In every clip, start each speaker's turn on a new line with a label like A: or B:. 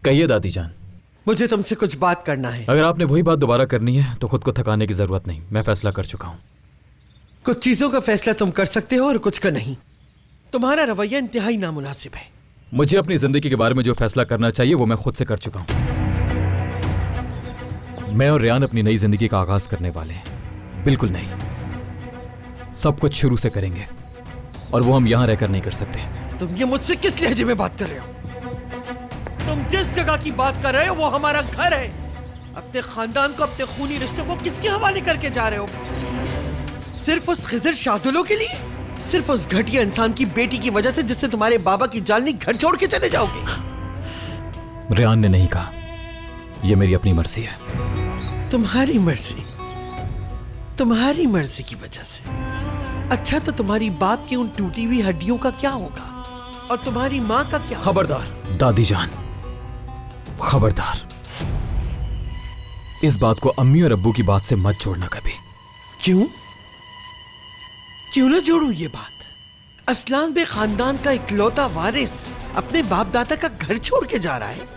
A: कहिए दादी जान।
B: मुझे तुमसे कुछ बात करना है।
A: अगर आपने वही बात दोबारा करनी है तो खुद को थकाने की जरूरत नहीं, मैं फैसला कर चुका हूं।
B: कुछ चीजों का फैसला तुम कर सकते हो और कुछ का नहीं। तुम्हारा रवैया इंतहाई नामुनासिब है।
A: मुझे अपनी जिंदगी के बारे में जो फैसला करना चाहिए वो मैं खुद से कर चुका हूं। मैं और रेयान अपनी नई जिंदगी का आगाज करने वाले हैं। बिल्कुल नहीं, सब कुछ शुरू से करेंगे और वो हम यहां रहकर नहीं कर सकते।
B: तुम ये मुझसे किस लहजे में बात कर रहे हो? तुम जिस जगह की बात कर रहे हो वो हमारा घर है। अपने खानदान को, अपने खूनी रिश्तों को किसके हवाले करके जा रहे हो? सिर्फ उस खिजर शादुलो के लिए? सिर्फ उस घटिया इंसान की बेटी की वजह से जिससे तुम्हारे बाबा की जालनी घर छोड़ के चले जाओगे?
A: रेयान ने नहीं कहा, यह मेरी अपनी मर्जी है।
B: तुम्हारी मर्जी? तुम्हारी मर्जी की वजह से? अच्छा, तो तुम्हारी बाप की उन टूटी हुई हड्डियों का क्या होगा? और तुम्हारी माँ का क्या?
A: खबरदार दादी जान, खबरदार। इस बात को अम्मी और अब्बू की बात से मत जोड़ना कभी।
B: क्यों? क्यों ना जोड़ूं ये बात? असलान बे खानदान का इकलौता वारिस अपने बाप दादा का घर छोड़ के जा रहा है,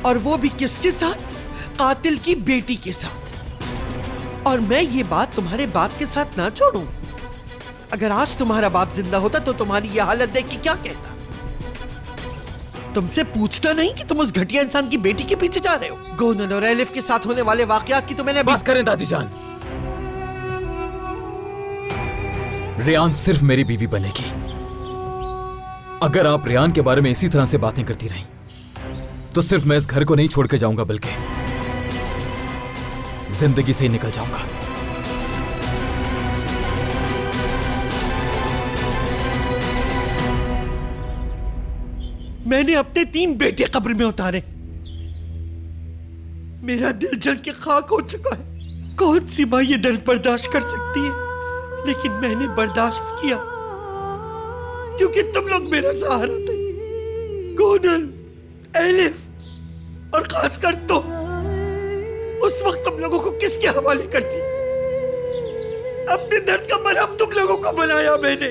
B: और वो भी किसके साथ? कातिल की बेटी के साथ। और मैं ये बात तुम्हारे बाप के साथ ना छोड़ूं? अगर आज तुम्हारा बाप जिंदा होता तो तुम्हारी यह हालत देख के क्या कहता? तुमसे पूछना नहीं कि तुम उस घटिया इंसान की बेटी के पीछे जा रहे हो? गोनल और एलिफ के साथ होने वाले वाकयात की तो मैंने
A: बस करें दादी जान। रेयान सिर्फ मेरी बीवी बनेगी। अगर आप रेयान के बारे में इसी तरह से बातें करती रहीं तो सिर्फ मैं इस घर को नहीं छोड़ के जाऊंगा, बल्कि जिंदगी से ही निकल जाऊंगा।
B: मैंने अपने 3 बेटे कब्र में उतारे। मेरा दिल जल के खाक हो चुका है। कौन सी मां ये दर्द बर्दाश्त कर सकती है? लेकिन मैंने बर्दाश्त किया क्योंकि तुम लोग मेरा सहारा थे। गोनल, एलिफ और खासकर तुम। उस वक्त तुम लोगों को किसके हवाले करती? अपने दर्द का मरहम तुम लोगों को बनाया मैंने।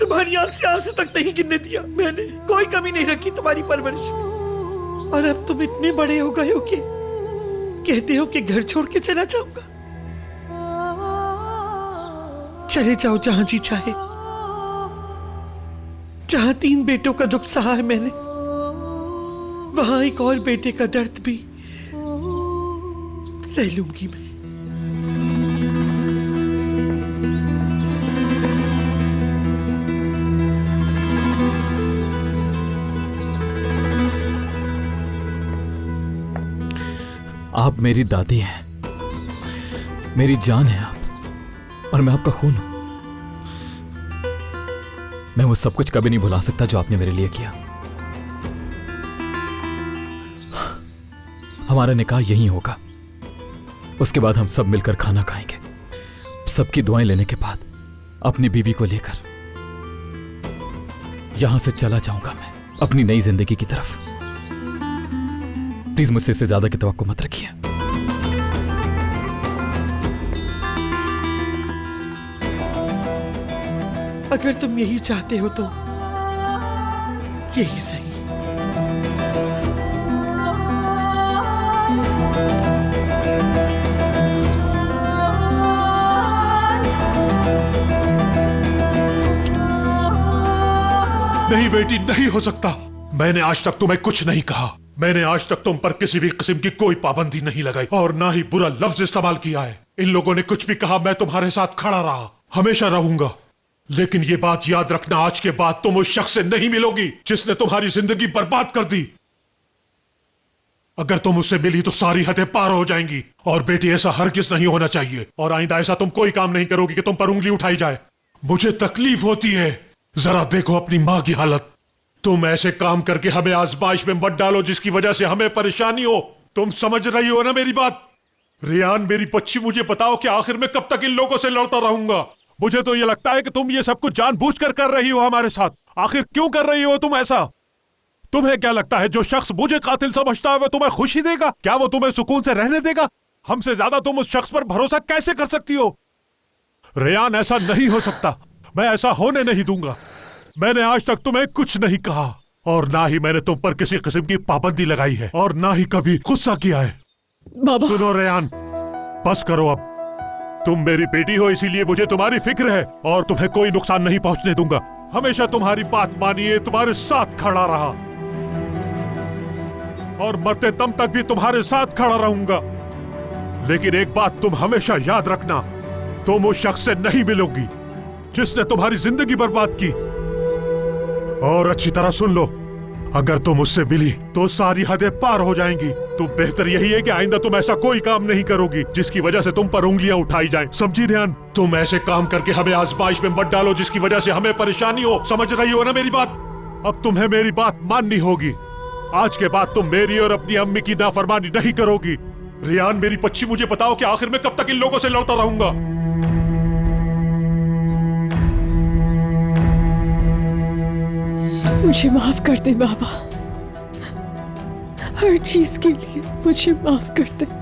B: तुम्हारी आंख से आंसू तक नहीं गिरने दिया मैंने। कोई कमी नहीं रखी तुम्हारी परवरिश में। और अब तुम इतने बड़े हो गए हो कि कहते हो कि घर छोड़ के चला जाऊंगा। चले जाओ जहां जी चाहे। जहां 3 बेटों का दुख सहा है मैंने, वहां एक और बेटे का दर्द भी सह लूंगी मैं।
A: आप मेरी दादी हैं, मेरी जान है आप, और मैं आपका खून हूं। मैं वो सब कुछ कभी नहीं भुला सकता जो आपने मेरे लिए किया। हमारा निकाह यहीं होगा। उसके बाद हम सब मिलकर खाना खाएंगे। सबकी दुआएं लेने के बाद अपनी बीवी को लेकर यहां से चला जाऊंगा मैं अपनी नई जिंदगी की तरफ। प्लीज मुझसे इससे ज्यादा की तवक्को मत रखिए।
B: अगर तुम यही चाहते हो तो यही सही।
C: नहीं बेटी, नहीं हो सकता। मैंने आज तक तुम्हें कुछ नहीं कहा। मैंने आज तक तुम पर किसी भी किस्म की कोई पाबंदी नहीं लगाई और ना ही बुरा लफ्ज इस्तेमाल किया है। इन लोगों ने कुछ भी कहा, मैं तुम्हारे साथ खड़ा रहा, हमेशा रहूंगा। लेकिन ये बात याद रखना, आज के बाद तुम उस शख्स से नहीं मिलोगी जिसने तुम्हारी जिंदगी बर्बाद कर दी। अगर तुम उससे मिली तो सारी हदें पार हो जाएंगी। और बेटी, ऐसा हरगिज नहीं होना चाहिए। और आइंदा ऐसा तुम कोई काम नहीं करोगी कि तुम पर उंगली उठाई जाए। मुझे तकलीफ होती है। जरा देखो अपनी मां की हालत। तुम ऐसे काम करके हमें आजमाइश में मत डालो जिसकी वजह से हमें परेशानी हो। तुम समझ रही हो ना मेरी बात? रियान मेरी बच्ची, मुझे बताओ कि आखिर में कब तक इन लोगों से लड़ता रहूंगा? मुझे तो ये लगता है कि तुम ये सब कुछ जानबूझकर कर रही हो हमारे साथ। आखिर क्यों कर रही हो तुम ऐसा? तुम्हें क्या लगता है जो शख्स मुझे कातिल समझता है वह तुम्हें खुशी देगा? क्या वो तुम्हें सुकून से रहने देगा? हमसे ज्यादा तुम उस शख्स पर भरोसा कैसे कर सकती हो? रियान, ऐसा नहीं हो सकता। मैं ऐसा होने नहीं दूंगा। मैंने आज तक तुम्हें कुछ नहीं कहा। और ना ही मैंने तुम पर किसी किस्म की पाबंदी लगाई है और ना ही कभी गुस्सा किया है।
D: बाबा
C: सुनो रेयान, बस करो अब। तुम मेरी बेटी हो, इसीलिए मुझे तुम्हारी फिक्र है और तुम्हें कोई नुकसान नहीं पहुंचने दूंगा। हमेशा तुम्हारी बात मानिए, तुम्हारे साथ खड़ा रहा और मरते दम तक भी तुम्हारे साथ खड़ा रहूंगा। लेकिन एक बात तुम हमेशा याद रखना, तुम उस शख्स से नहीं मिलोगी जिसने तुम्हारी जिंदगी बर्बाद की। और अच्छी तरह सुन लो, अगर तुम उससे मिली तो सारी हदें पार हो जाएंगी। तो बेहतर यही है कि आइंदा तुम ऐसा कोई काम नहीं करोगी जिसकी वजह से तुम पर उंगलियां उठाई जाएं। समझी ध्यान? तुम ऐसे काम करके हमें आजमाइश में मत डालो जिसकी वजह से हमें परेशानी हो। समझ रही हो ना मेरी बात? अब तुम्हें मेरी बात माननी होगी। आज के बाद तुम मेरी और अपनी अम्मी की नाफरमानी नहीं करोगी। रियान मेरी बच्ची, मुझे बताओ कि आखिर में कब तक इन लोगों से लड़ता रहूंगा?
D: मुझे माफ कर दे बाबा, हर चीज के लिए मुझे माफ कर दे।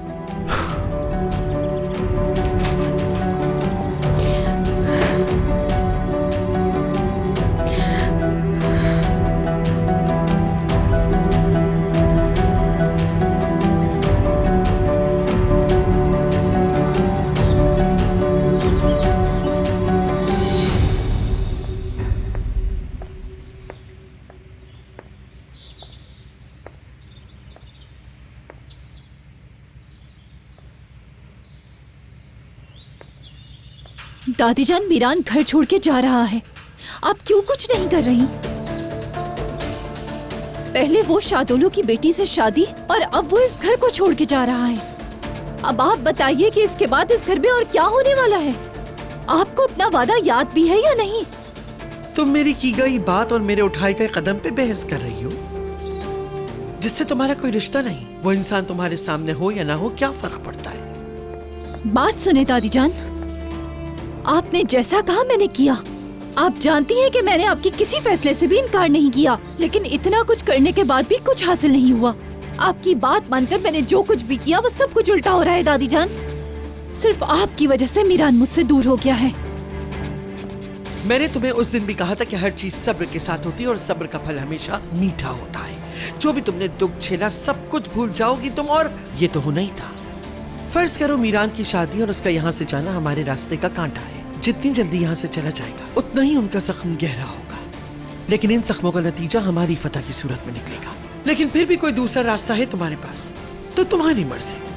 E: दादी जान, मीरान घर छोड़ के जा रहा है। आप क्यों कुछ नहीं कर रही? पहले वो शादोलो की बेटी से शादी और अब वो इस घर को छोड़ के जा रहा है। अब आप बताइए कि इसके बाद इस घर में और क्या होने वाला है? आपको अपना वादा याद भी है या नहीं?
B: तुम मेरी की गई बात और मेरे उठाए गए कदम पे बहस कर रही हो, जिससे तुम्हारा कोई रिश्ता नहीं। वो इंसान तुम्हारे सामने हो या ना हो, क्या फर्क पड़ता है?
E: बात सुने दादी जान, आपने जैसा कहा मैंने किया। आप जानती हैं कि मैंने आपके किसी फैसले से भी इनकार नहीं किया, लेकिन इतना कुछ करने के बाद भी कुछ हासिल नहीं हुआ। आपकी बात मानकर मैंने जो कुछ भी किया वो सब कुछ उल्टा हो रहा है दादी जान। सिर्फ आपकी वजह से मीरान मुझसे दूर हो गया है।
B: मैंने तुम्हें उस दिन भी कहा था कि हर चीज सब्र के साथ होती है और सब्र का फल हमेशा मीठा होता है। जो भी तुमने दुख झेला सब कुछ भूल जाओगी तुम, और ये तो होना ही था। फर्ज करो मीरान की शादी और उसका यहाँ से जाना हमारे रास्ते का कांटा है। जितनी जल्दी यहाँ से चला जाएगा उतना ही उनका जख्म गहरा होगा, लेकिन इन जख्मों का नतीजा हमारी फतह की सूरत में निकलेगा। लेकिन फिर भी कोई दूसरा रास्ता है तुम्हारे पास तो तुम्हारी मर्जी।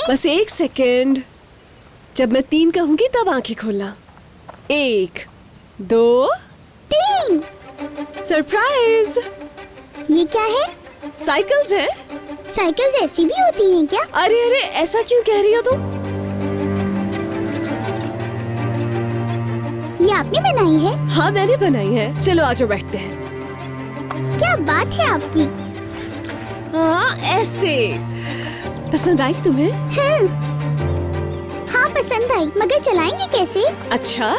D: बस एक सेकेंड, जब मैं 3 कहूंगी तब आंखें खोलना। 1 2
F: 3।
D: सरप्राइज!
F: ये क्या है?
D: साइकिल्स है।
F: साइकिल्स ऐसी भी होती हैं क्या?
D: अरे अरे, ऐसा क्यों कह रही हो तुम?
F: ये आपने बनाई है?
D: हाँ मैंने बनाई है। चलो आजो बैठते हैं।
F: क्या बात है आपकी।
D: हाँ ऐसे। पसंद आई तुम्हें?
F: हाँ पसंद आई, मगर चलाएंगे कैसे?
D: अच्छा,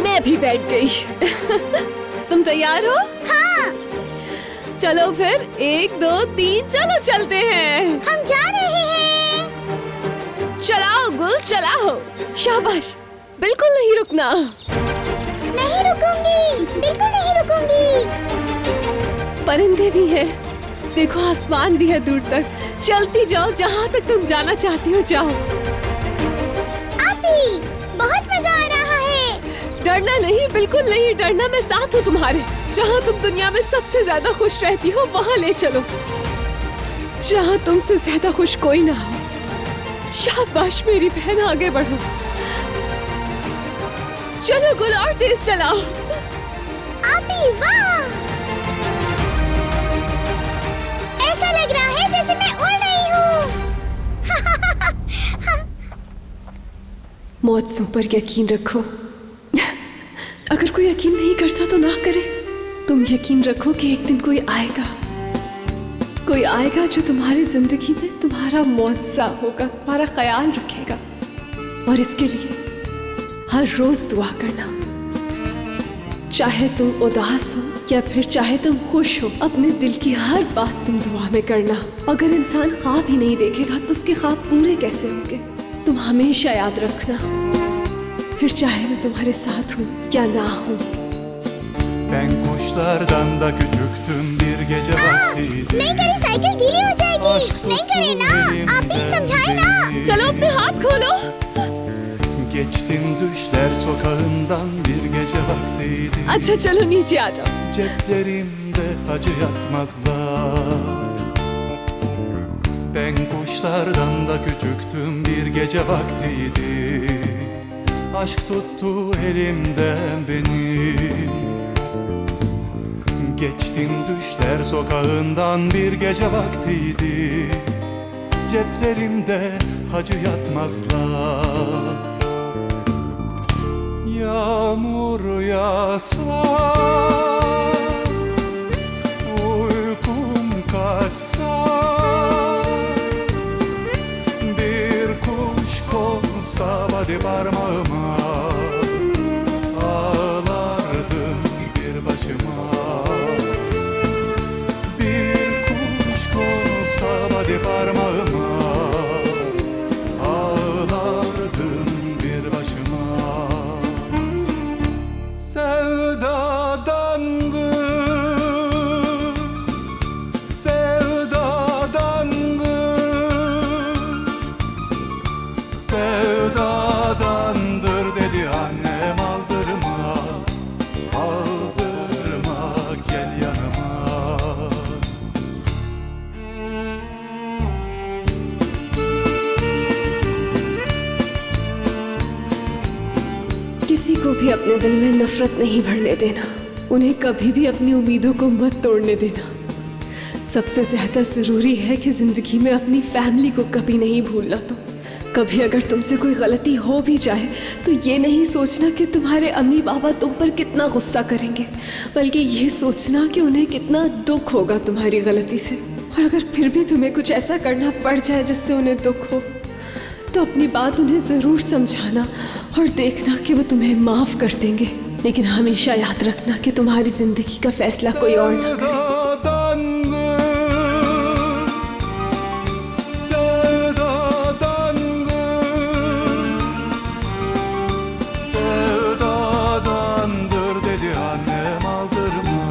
D: मैं भी बैठ गई। तुम तैयार हो?
F: हाँ।
D: चलो फिर 1 2 3 चलो चलते हैं।
F: हम जा रहे हैं।
D: चलाओ गुल चलाओ। शाबाश, बिल्कुल नहीं रुकना।
F: नहीं रुकूंगी, बिल्कुल नहीं रुकूंगी।
D: परिंदे भी हैं, देखो आसमान भी है दूर तक। चलती जाओ, जहाँ तक तुम जाना चाहती हो जाओ।
F: आपी, बहुत मजा आ रहा है।
D: डरना नहीं, बिल्कुल नहीं डरना, मैं साथ हूँ तुम्हारे। जहाँ तुम दुनिया में सबसे ज्यादा खुश रहती हो वहाँ ले चलो, जहाँ तुमसे ज्यादा खुश कोई ना हो। शाबाश मेरी बहन, आगे बढ़ो। चलो गुल, और तेज चलाओ।
F: आपी वाह, ऐसा लग रहा है जैसे मैं उड़ रही हूँ।
D: मौत पर यकीन रखो। अगर कोई यकीन नहीं करता तो ना करे। तुम यकीन रखो कि एक दिन कोई आएगा जो तुम्हारी जिंदगी में तुम्हारा मुआवजा होगा, तुम्हारा ख्याल रखेगा। और इसके लिए हर रोज दुआ करना, चाहे तुम उदास हो या फिर चाहे तुम खुश हो, अपने दिल की हर बात तुम दुआ में करना। अगर इंसान ख्वाब ही नहीं देखेगा तो उसके ख्वाब पूरे कैसे होंगे? तुम हमेशा याद रखना, फिर चाहे मैं तुम्हारे साथ हूँ या ना हूँ।
G: Ben kuşlardan da küçüktüm bir gece vaktiydi.
F: नहीं करें, साइकिल गीली हो जाएगी। नहीं करें ना, आप ही समझाए ना।
D: चलो अपने हाथ खोलो।
G: Geçtim düşler sokağından bir gece vaktiydi.
D: अच्छा चलो नीचे आ जाओ।
G: Ceplerimde acı yatmazlar. Ben kuşlardan da küçüktüm bir gece vaktiydi. Aşk tuttu elimden beni. Geçtim düşler sokağından bir gece vaktiydi. Ceplerimde hacı yatmazlar. Yağmur yağsa, uykum kaçsa, bir kuş konsa hadi parmağıma, ağlardım bir başıma. Bir kuş konsa hadi parmağıma, ağlardım bir başıma. Sevdadandı, sevdadandı, sevdadandır dedi annem, aldırma, aldırma, gel yanıma.
D: किसी को भी अपने दिल में नफरत नहीं भरने देना, उन्हें कभी भी अपनी उम्मीदों को मत तोड़ने देना। सबसे ज्यादा जरूरी है कि जिंदगी में अपनी फैमिली को कभी नहीं भूलना। तो कभी अगर तुमसे कोई गलती हो भी जाए तो ये नहीं सोचना कि तुम्हारे अम्मी पापा तुम पर कितना गुस्सा करेंगे, बल्कि ये सोचना कि उन्हें कितना दुख होगा तुम्हारी गलती से। और अगर फिर भी तुम्हें कुछ ऐसा करना पड़ जाए जिससे उन्हें दुख हो, तो अपनी बात उन्हें जरूर समझाना और देखना कि वो तुम्हें माफ कर देंगे। लेकिन हमेशा याद रखना कि तुम्हारी जिंदगी का फैसला कोई और ना करे।
G: Sevdadandı, sevdadandır dedi annem, aldırma,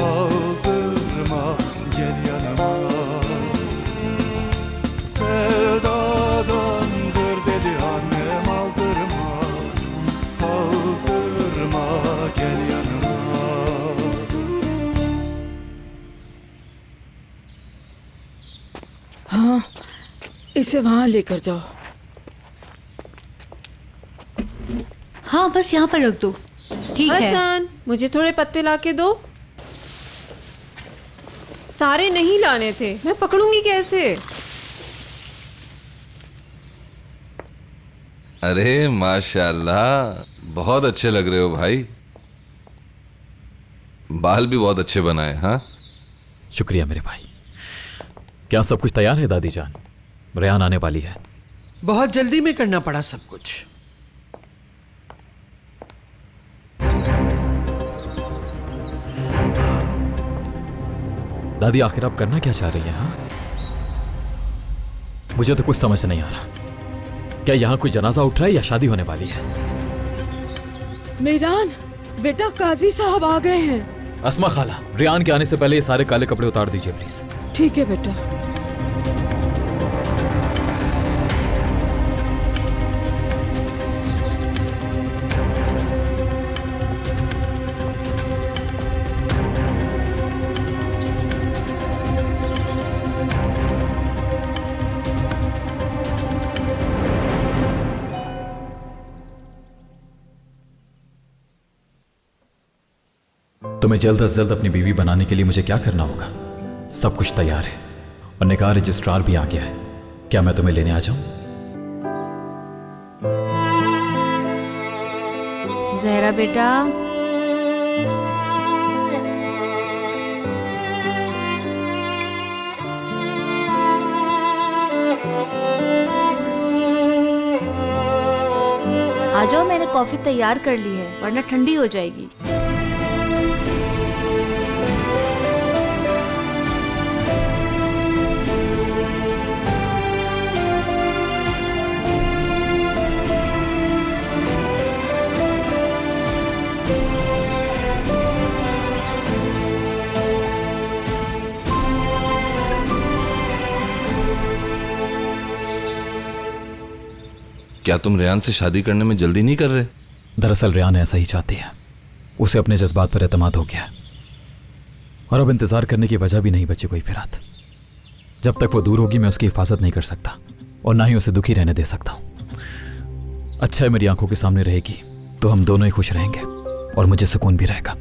G: aldırma, gel yanıma. Sevdadandır dedi annem, aldırma, aldırma, gel yanıma.
H: हाँ, इसे वहाँ लेकर जाओ।
E: हाँ बस यहाँ पर रख दो। ठीक है।
I: हसन, मुझे थोड़े पत्ते लाके दो। सारे नहीं लाने थे, मैं पकड़ूंगी कैसे?
J: अरे माशाल्लाह, बहुत अच्छे लग रहे हो भाई। बाल भी बहुत अच्छे बनाए। हाँ,
A: शुक्रिया मेरे भाई। क्या सब कुछ तैयार है दादी जान? रेहान आने वाली है।
B: बहुत जल्दी में करना पड़ा सब कुछ।
A: दादी आखिर आप करना क्या चाह रही हैं? हाँ, मुझे तो कुछ समझ नहीं आ रहा। क्या यहां कोई जनाजा उठ रहा है या शादी होने वाली है?
H: मेहरान, बेटा काजी साहब आ गए हैं।
A: अस्मा खाला, रेहान के आने से पहले ये सारे काले कपड़े उतार दीजिए प्लीज।
H: ठीक है बेटा।
A: तुम्हें जल्द से जल्द अपनी बीवी बनाने के लिए मुझे क्या करना होगा? सब कुछ तैयार है और निकाह रजिस्ट्रार भी आ गया है। क्या मैं तुम्हें लेने आ जाऊं?
K: जहरा बेटा, आ जाओ, मैंने कॉफी तैयार कर ली है वरना ठंडी हो जाएगी।
J: क्या तुम रेहान से शादी करने में जल्दी नहीं कर रहे?
A: दरअसल रेहान ऐसा ही चाहती है। उसे अपने जज्बात पर एतमाद हो गया है और अब इंतजार करने की वजह भी नहीं बची कोई फिरात। जब तक वो दूर होगी मैं उसकी हिफाजत नहीं कर सकता और ना ही उसे दुखी रहने दे सकता हूं। अच्छा है मेरी आंखों के सामने रहेगी तो हम दोनों ही खुश रहेंगे और मुझे सुकून भी रहेगा।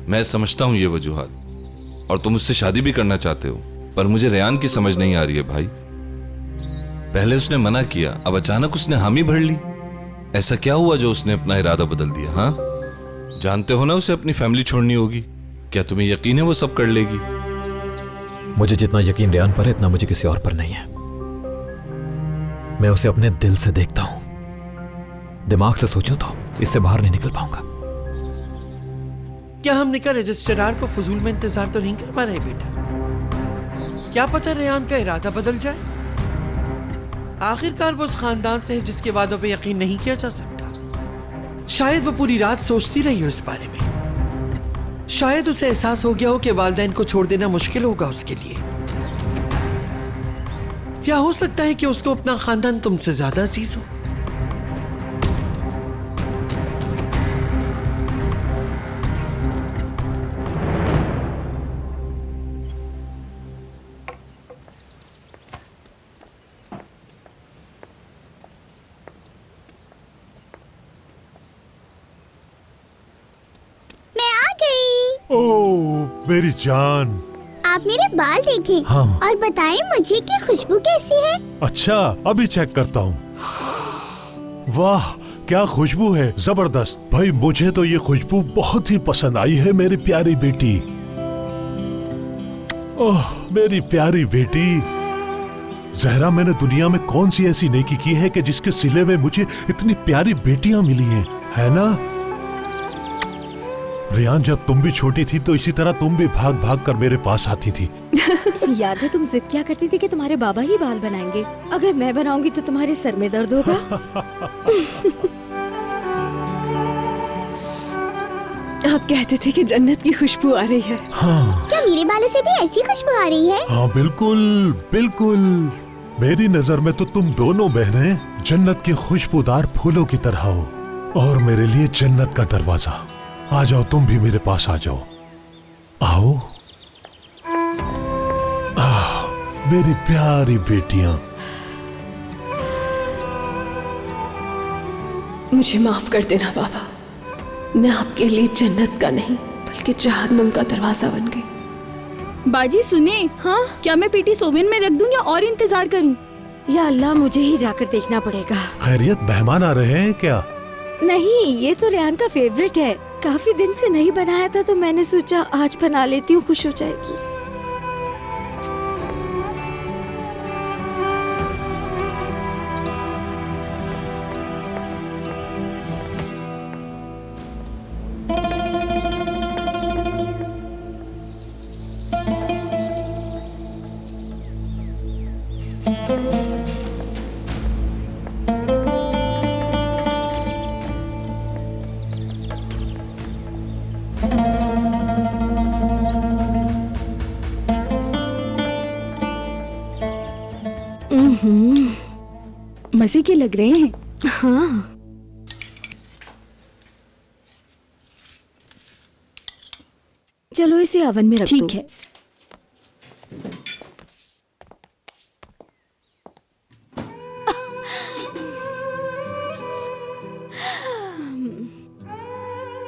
J: मैं समझता हूं ये वजूहात और तुम उससे शादी भी करना चाहते हो, पर मुझे रेहान की समझ नहीं आ रही है भाई। पहले उसने मना किया, अब अचानक उसने हामी भर ली। ऐसा क्या हुआ जो उसने अपना इरादा बदल दिया? हाँ, जानते हो ना उसे अपनी फैमिली छोड़नी होगी। क्या तुम्हें यकीन है वो सब कर लेगी?
A: मुझे जितना यकीन रेहान पर है इतना मुझे किसी और पर नहीं है। मैं उसे अपने दिल से देखता हूं। दिमाग से सोचूं तो इससे बाहर नहीं निकल पाऊंगा।
B: क्या हम निकाह रजिस्ट्रार को फजूल में इंतजार तो नहीं कर पा रहे बेटा? क्या पता रेहान का इरादा बदल जाए। आखिरकार वो उस खानदान से है जिसके वादों पे यकीन नहीं किया जा सकता। शायद वो पूरी रात सोचती रही हो इस बारे में। शायद उसे एहसास हो गया हो कि वालिदैन को छोड़ देना मुश्किल होगा उसके लिए। या हो सकता है कि उसको अपना खानदान तुमसे ज्यादा अजीज हो।
C: ओह मेरी जान,
F: आप मेरे बाल देखें।
C: हाँ।
F: और बताएं मुझे कि खुशबू कैसी है।
C: अच्छा अभी चेक करता हूँ। वाह क्या खुशबू है, जबरदस्त। भाई मुझे तो ये खुशबू बहुत ही पसंद आई है मेरी प्यारी बेटी। ओह मेरी प्यारी बेटी। जहरा, मैंने दुनिया में कौन सी ऐसी नेकी की है कि जिसके सिले में मुझे इतनी प्यारी बेटियां मिली हैं, है ना? रेहान, जब तुम भी छोटी थी तो इसी तरह तुम भी भाग भाग कर मेरे पास आती थी।
L: याद है तुम जिद क्या करती थी कि तुम्हारे बाबा ही बाल बनाएंगे, अगर मैं बनाऊंगी तो तुम्हारे सर में दर्द होगा।
D: आप कहते थे कि जन्नत की खुशबू आ रही है।
C: हाँ।
F: क्या मेरे बालों से भी ऐसी खुशबू आ रही है?
C: हाँ बिल्कुल बिल्कुल। मेरी नजर में तो तुम दोनों बहनें जन्नत के खुशबूदार फूलों की तरह हो और मेरे लिए जन्नत का दरवाजा। आ जाओ, तुम भी मेरे पास आ जाओ। आओ। मेरी प्यारी बेटियां।
D: मुझे माफ कर देना बाबा, मैं आपके लिए जन्नत का नहीं बल्कि जहन्नम का दरवाजा बन गई।
L: बाजी सुने, हाँ क्या मैं पेटी सोविन में रख दूं या और इंतजार करूं? या अल्लाह, मुझे ही जाकर देखना पड़ेगा।
C: खैरियत, मेहमान आ रहे हैं क्या?
L: नहीं, ये तो रेहान का फेवरेट है। काफी दिन से नहीं बनाया था तो मैंने सोचा आज बना लेती हूँ, खुश हो जाएगी।
H: मजे के लग रहे हैं।
L: हाँ, चलो इसे ओवन में रख दो।
H: ठीक है।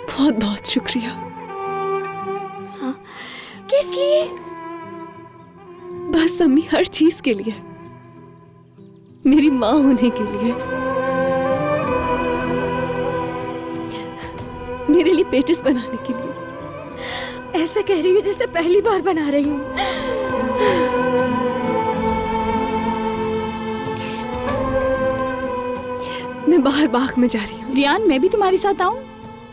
D: बहुत बहुत शुक्रिया।
L: हाँ, किस लिए?
D: बस अम्मी, हर चीज के लिए, मेरी माँ होने के लिए, मेरे लिए पेटिस बनाने के लिए।
L: ऐसा कह रही हूँ जैसे पहली बार बना रही हूँ।
D: मैं बाहर बाग में जा रही हूँ।
H: रियान, मैं भी तुम्हारे साथ आऊँ?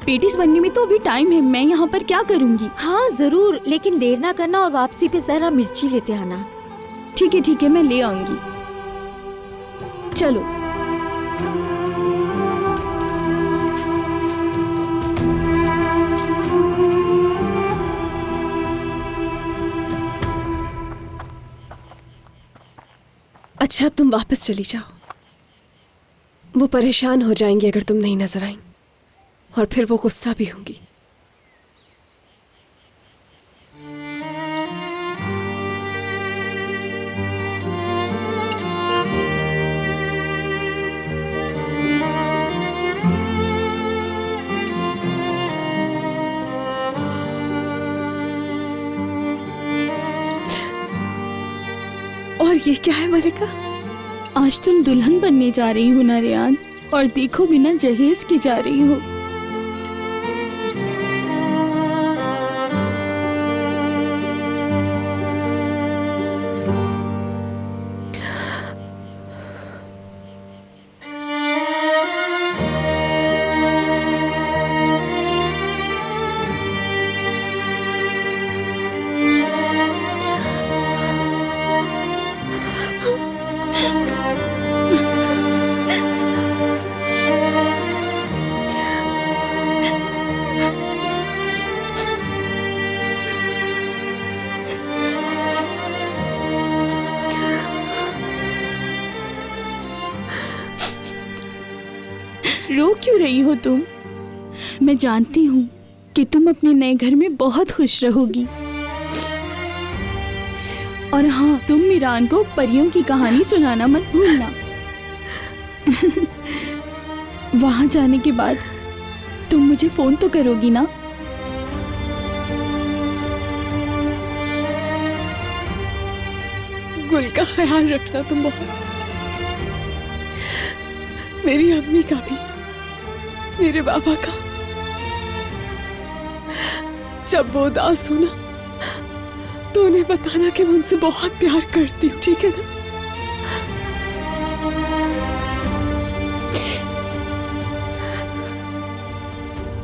H: पेटिस बनने में तो अभी टाइम है, मैं यहाँ पर क्या करूँगी?
L: हाँ जरूर, लेकिन देर ना करना और वापसी पे जरा मिर्ची लेते आना।
H: ठीक है, मैं ले आऊंगी। चलो।
D: अच्छा, अब तुम वापस चली जाओ। वो परेशान हो जाएंगे अगर तुम नहीं नजर आई, और फिर वो गुस्सा भी होंगी। और ये क्या है मलिका?
H: आज तुम दुल्हन बनने जा रही हो ना रियान, और देखो बिना जहेज के जा रही हो। रो क्यों रही हो तुम? मैं जानती हूँ कि तुम अपने नए घर में बहुत खुश रहोगी। और हाँ, तुम मीरान को परियों की कहानी सुनाना मत भूलना। वहां जाने के बाद तुम मुझे फोन तो करोगी ना?
D: गुल का ख्याल रखना तुम बहुत, मेरी अम्मी का भी, मेरे बाबा का। जब वो उदास हो ना, तो उन्हें बताना कि मैं उनसे बहुत प्यार करती हूँ, ठीक है ना?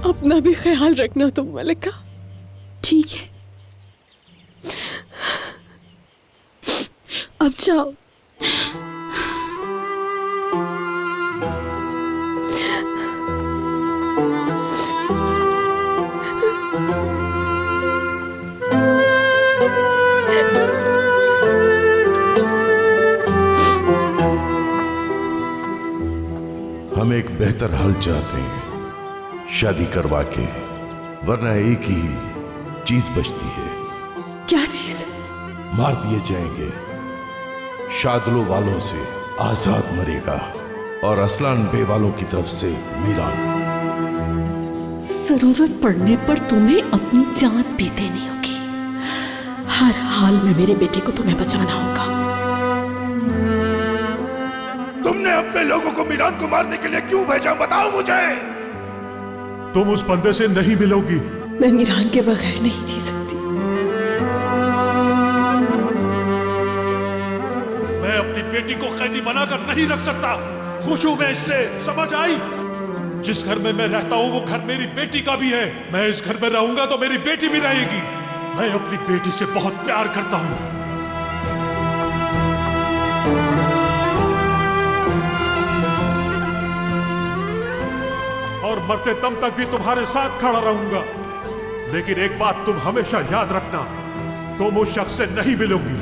D: अपना भी ख्याल रखना तुम मलिका।
H: ठीक है, अब जाओ।
M: हम एक बेहतर हल चाहते हैं, शादी करवा के, वरना एक ही चीज बचती है।
D: क्या चीज?
M: मार दिए जाएंगे। शादलो वालों से आजाद मरेगा और असलान बे वालों की तरफ से मीरान।
B: जरूरत पड़ने पर तुम्हें अपनी जान भी देनी होगी। हर हाल में मेरे बेटे को तुम्हें बचाना होगा।
M: तुमने अपने लोगों को मीरान को मारने के लिए क्यों भेजा, बताओ मुझे।
C: तुम उस बंदे से नहीं मिलोगी।
D: मैं मीरान के बगैर नहीं जी सकती।
C: मैं अपनी बेटी को कैदी बनाकर नहीं रख सकता। खुश हूं मैं इससे, समझ आई? जिस घर में मैं रहता हूं वो घर मेरी बेटी का भी है। मैं इस घर में रहूंगा तो मेरी बेटी भी रहेगी। मैं अपनी बेटी से बहुत प्यार करता हूं। और मरते दम तक भी तुम्हारे साथ खड़ा रहूंगा। लेकिन एक बात तुम हमेशा याद रखना, तुम उस शख्स से नहीं मिलोगी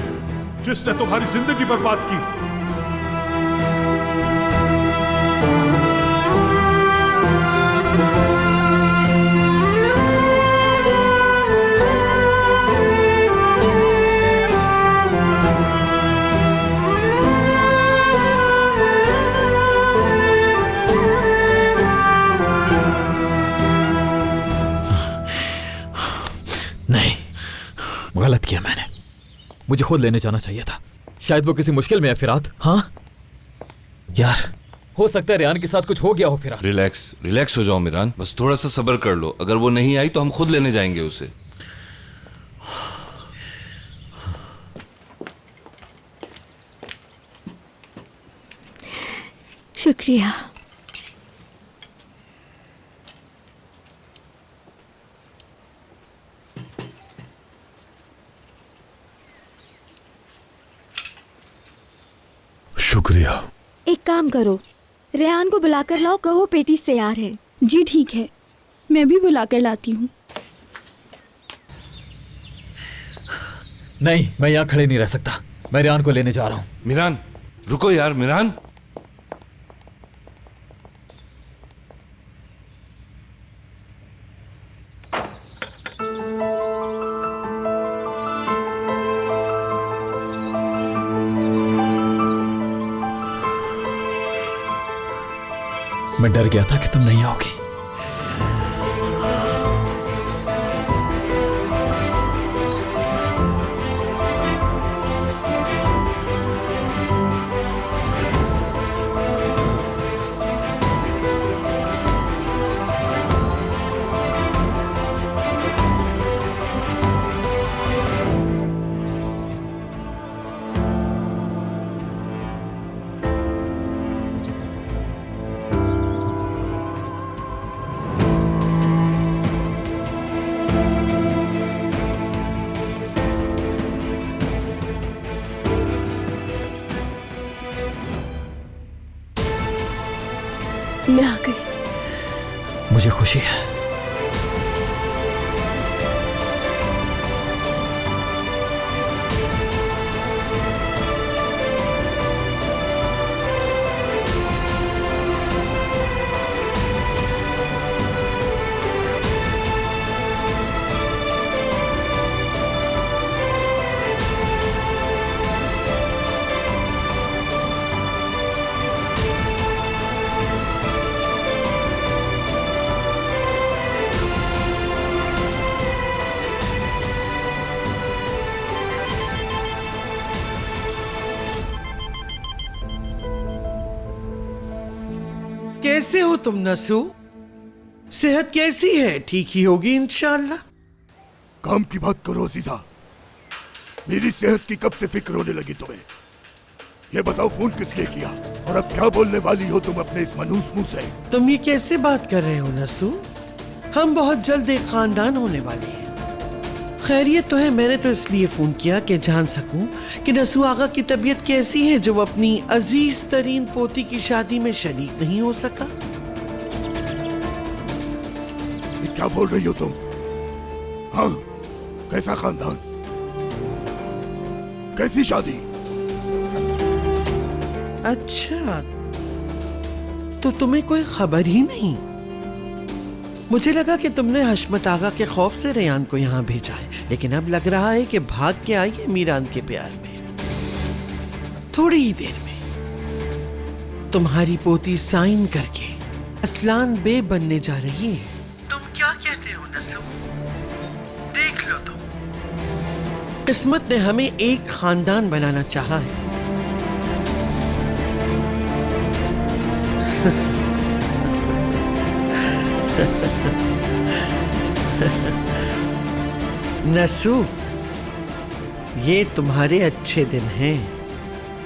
C: जिसने तुम्हारी जिंदगी बर्बाद की।
A: गलत किया मैंने, मुझे खुद लेने जाना चाहिए था। शायद वो किसी मुश्किल में है फिरात। हाँ यार, हो सकता है रेहान के साथ कुछ हो गया हो फिरात।
J: रिलैक्स हो जाओ मीरान, बस थोड़ा सा सब्र कर लो। अगर वो नहीं आई तो हम खुद लेने जाएंगे उसे।
L: शुक्रिया।
C: शुक्रिया।
L: एक काम करो, रेहान को बुलाकर लाओ, कहो पेटीज तैयार है।
H: जी ठीक है, मैं भी बुलाकर लाती हूँ।
A: नहीं, मैं यहाँ खड़े नहीं रह सकता। मैं रेहान को लेने जा रहा हूँ।
J: मीरान रुको यार, मीरान।
A: मैं डर गया था कि तुम नहीं आओगी।
D: मैं आ गई।
A: मुझे खुशी है।
B: कैसे हो तुम नसू? सेहत कैसी है? ठीक ही होगी इंशाअल्लाह।
N: काम की बात करो अजीजा, मेरी सेहत की कब से फिक्र होने लगी तुम्हें? ये बताओ फोन किसने किया और अब क्या बोलने वाली हो तुम अपने इस मनूस मुंह से?
B: तुम ये कैसे बात कर रहे हो नसू? हम बहुत जल्द एक खानदान होने वाले हैं। खैरियत तो है। मैंने तो इसलिए फोन किया कि जान सकूं कि नसू आगा की तबीयत कैसी है जो अपनी अजीज तरीन पोती की शादी में शरीक नहीं हो सका।
N: ये क्या बोल रही हो तुम? हाँ, कैसा खानदान, कैसी शादी?
B: अच्छा, तो तुम्हें कोई खबर ही नहीं? मुझे लगा कि तुमने हशमत आगा के खौफ से रेहान को यहाँ भेजा है, लेकिन अब लग रहा है कि भाग के आई है मीरान के प्यार में। थोड़ी ही देर में तुम्हारी पोती साइन करके असलान बे बनने जा रही है। तुम क्या कहते हो नसू? देख लो तुम, किस्मत ने हमें एक खानदान बनाना चाहा है। Ha ha ha. नसू, ये तुम्हारे अच्छे दिन हैं।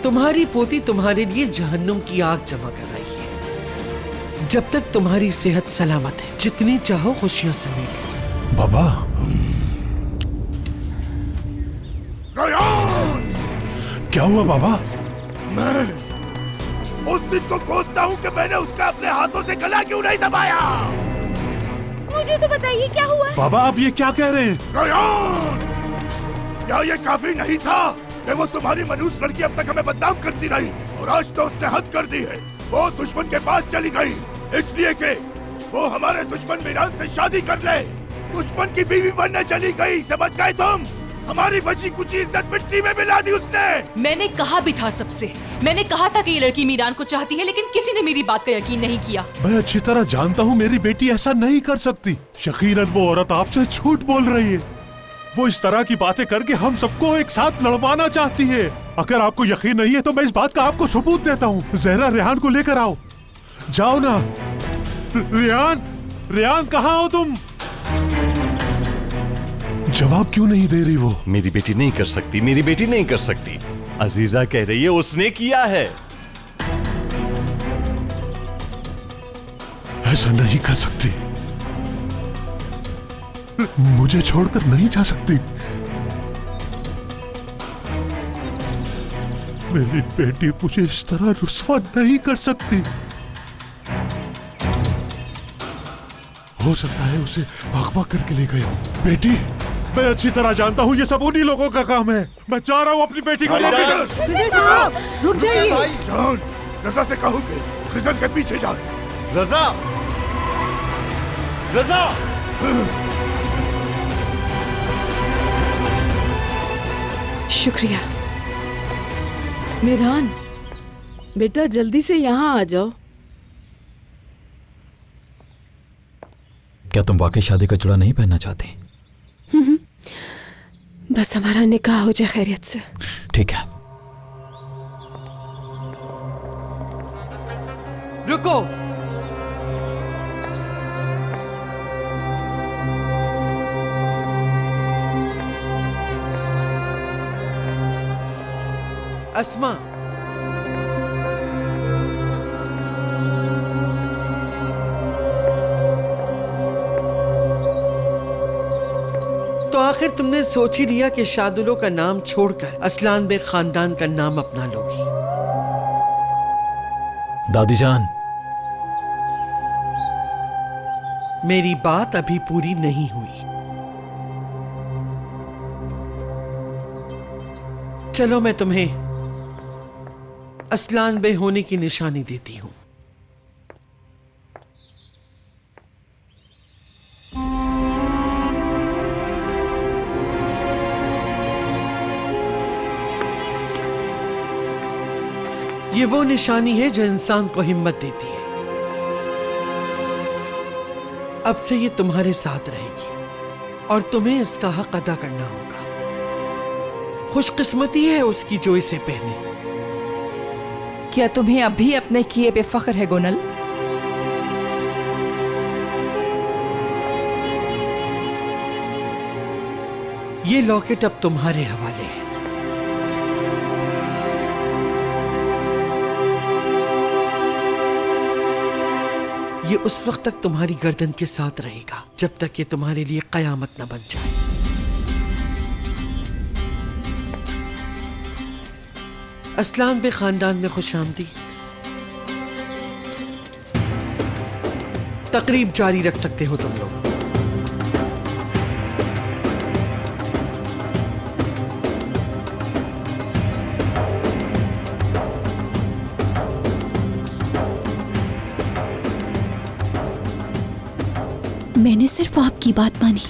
B: तुम्हारी पोती तुम्हारे लिए जहन्नुम की आग जमा कर रही है। जब तक तुम्हारी सेहत सलामत है, जितनी चाहो खुशियां समेट लो।
C: बाबा,
N: रेहान!
C: क्या हुआ बाबा?
N: मैं उस दिन को कोसता हूँ कि मैंने उसका अपने हाथों से गला क्यों नहीं दबाया।
L: मुझे तो बताइए क्या हुआ।
C: बाबा आप ये क्या कह रहे हैं?
N: रेहान! क्या ये काफी नहीं था कि वो तुम्हारी मनहूस लड़की अब तक हमें बदनाम करती रही, और आज तो उसने हद कर दी है। वो दुश्मन के पास चली गई इसलिए कि वो हमारे दुश्मन मीरान से शादी कर ले। दुश्मन की बीवी बनने चली गई, समझ गए तुम? हमारी बची कुछ इज्जत मिट्टी में मिला दी उसने।
O: मैंने कहा भी था सबसे, मैंने कहा था कि ये लड़की मीरान को चाहती है, लेकिन किसी ने मेरी बात का यकीन नहीं किया।
C: मैं अच्छी तरह जानता हूँ मेरी बेटी ऐसा नहीं कर सकती। यकीनन वो औरत आपसे झूठ बोल रही है। वो इस तरह की बातें करके हम सबको एक साथ लड़वाना चाहती है। अगर आपको यकीन नहीं है तो मैं इस बात का आपको सबूत देता हूँ। जहरा रेहान को लेकर आओ, जाओ ना। रेहान, रेहान कहाँ हो तुम? जवाब क्यों नहीं दे रही वो?
P: मेरी बेटी नहीं कर सकती, मेरी बेटी नहीं कर सकती। अजीजा कह रही है उसने किया है।
C: ऐसा नहीं कर सकती, मुझे छोड़कर नहीं जा सकती। मेरी बेटी मुझे इस तरह रुस्वा नहीं कर सकती। हो सकता है उसे अगवा करके ले गए। बेटी, मैं अच्छी तरह जानता हूँ ये सब उन्हीं लोगों का काम है। मैं चाह रहा हूँ अपनी बेटी को लेकर।
N: रुक जाइए। जान, रजा से कहो कि खिजर के पीछे जाए।
P: रजा, रजा।
D: शुक्रिया। मीरान, बेटा जल्दी से यहाँ आ जाओ।
A: क्या तुम वाकई शादी का जुड़ा नहीं पहनना चाहती?
D: बस हमारा निकाह हो जाए खैरियत से।
A: ठीक है।
B: रुको। अस्मा, तो आखिर तुमने सोच ही लिया कि शादुलो का नाम छोड़कर असलान बे खानदान का नाम अपना लोगी।
A: दादी जान,
B: मेरी बात अभी पूरी नहीं हुई। चलो मैं तुम्हें असलान बे होने की निशानी देती हूं। ये वो निशानी है जो इंसान को हिम्मत देती है। अब से ये तुम्हारे साथ रहेगी और तुम्हें इसका हक अदा करना होगा। खुशकिस्मती है उसकी जो इसे पहने।
O: क्या तुम्हें अभी अपने किए पे फख्र है गोनल?
B: ये लॉकेट अब तुम्हारे हवाले है। ये उस वक्त तक तुम्हारी गर्दन के साथ रहेगा जब तक ये तुम्हारे लिए कयामत न बन जाए। असलान बे खानदान में खुशामदी। तकरीब जारी रख सकते हो तुम लोग।
E: मैंने सिर्फ आपकी बात मानी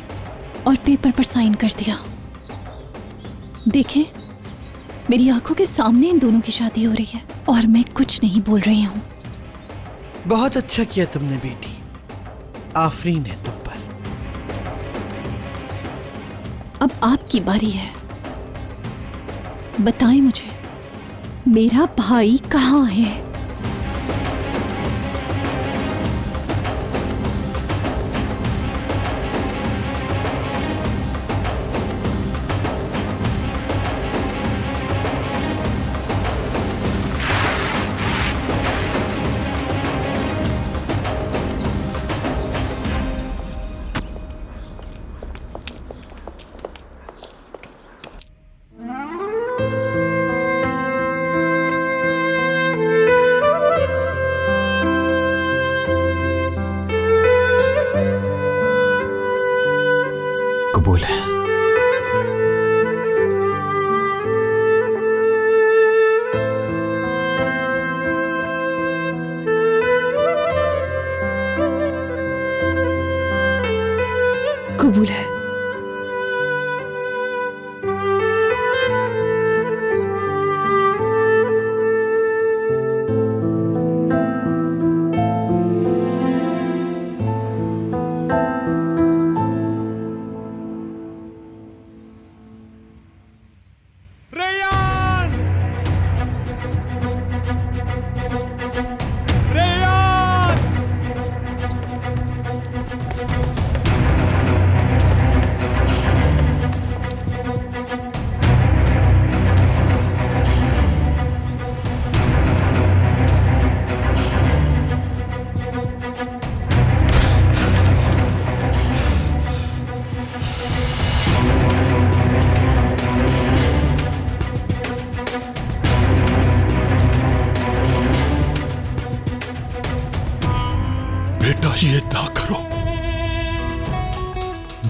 E: और पेपर पर साइन कर दिया। देखें, मेरी आंखों के सामने इन दोनों की शादी हो रही है और मैं कुछ नहीं बोल रही हूँ।
B: बहुत अच्छा किया तुमने बेटी, आफरीन है तुम पर।
E: अब आपकी बारी है। बताएं मुझे, मेरा भाई कहाँ है?
D: कबूल है।
C: बेटा ये ना करो,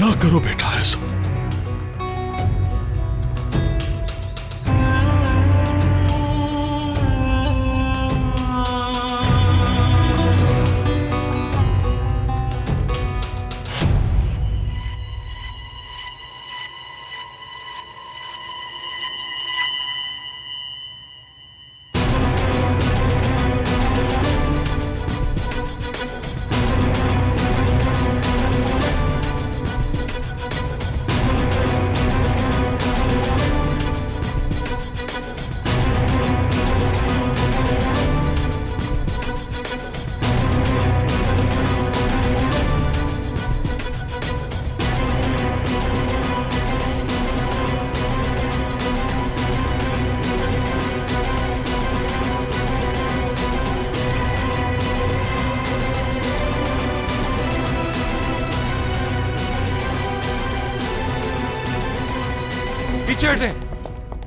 C: ना करो बेटा ऐसा।
J: पीछे हटे,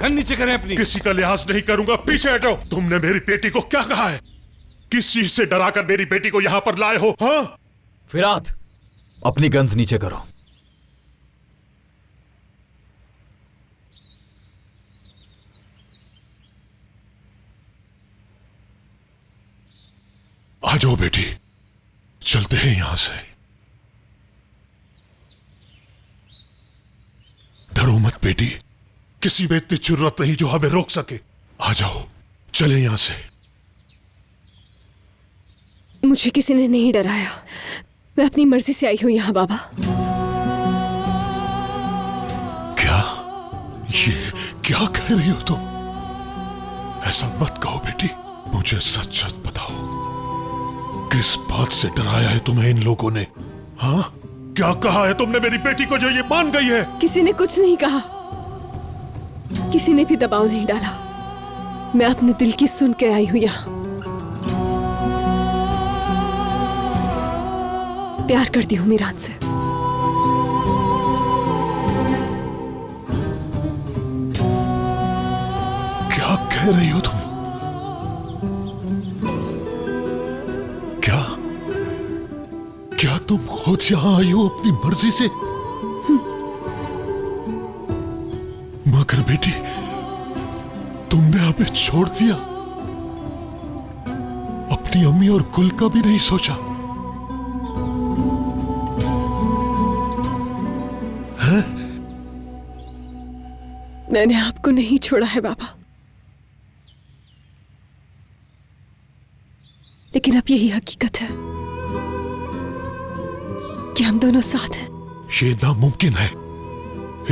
J: गन नीचे करें अपनी।
C: किसी का लिहाज नहीं करूंगा, पीछे हटो। तुमने मेरी बेटी को क्या कहा है? किस चीज से डराकर मेरी बेटी को यहां पर लाए हो? हाँ
A: फिरात, अपनी गन्स नीचे करो।
C: आ जाओ बेटी, चलते हैं यहां से। डरो मत बेटी, किसी में इतनी जरूरत नहीं जो हमें रोक सके। आ जाओ, चले यहां से।
D: मुझे किसी ने नहीं डराया, मैं अपनी मर्जी से आई हूं यहाँ बाबा।
C: क्या ये क्या कह रही हो तुम? ऐसा मत कहो बेटी, मुझे सच सच बताओ, किस बात से डराया है तुम्हें इन लोगों ने? हाँ, क्या कहा है तुमने मेरी बेटी को जो ये मान गई है?
D: किसी ने कुछ नहीं कहा, किसी ने भी दबाव नहीं डाला। मैं अपने दिल की सुन के आई हूं यहाँ। प्यार करती हूँ मीरान से।
C: क्या कह रही हो तुम? क्या तुम खुद यहां आई हो अपनी मर्जी से? मगर बेटी, तुमने हमें छोड़ दिया, अपनी अम्मी और गुल का भी नहीं सोचा है?
D: मैंने आपको नहीं छोड़ा है बाबा, लेकिन अब यही हकीकत है कि हम दोनों साथ हैं।
C: ये नामुमकिन है,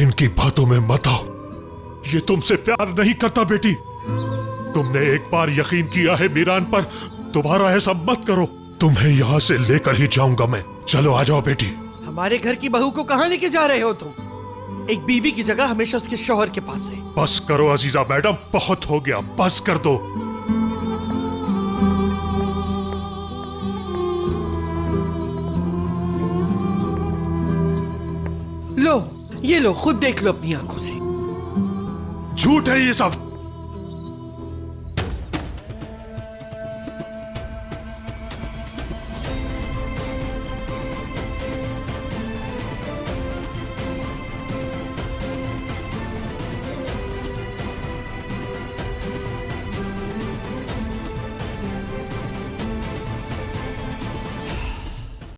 C: इनकी बातों में मत आओ। ये तुमसे प्यार नहीं करता बेटी। तुमने एक बार यकीन किया है मीरान पर, दोबारा ऐसा मत करो। तुम्हें यहाँ से लेकर ही जाऊंगा मैं। चलो आ जाओ बेटी।
B: हमारे घर की बहू को कहाँ लेके जा रहे हो तुम? एक बीवी की जगह हमेशा उसके शौहर के पास है।
C: बस करो अजीजा मैडम, बहुत हो गया, बस कर दो।
B: लो, ये लो, खुद देख लो अपनी आंखों से।
C: झूठ है ये सब।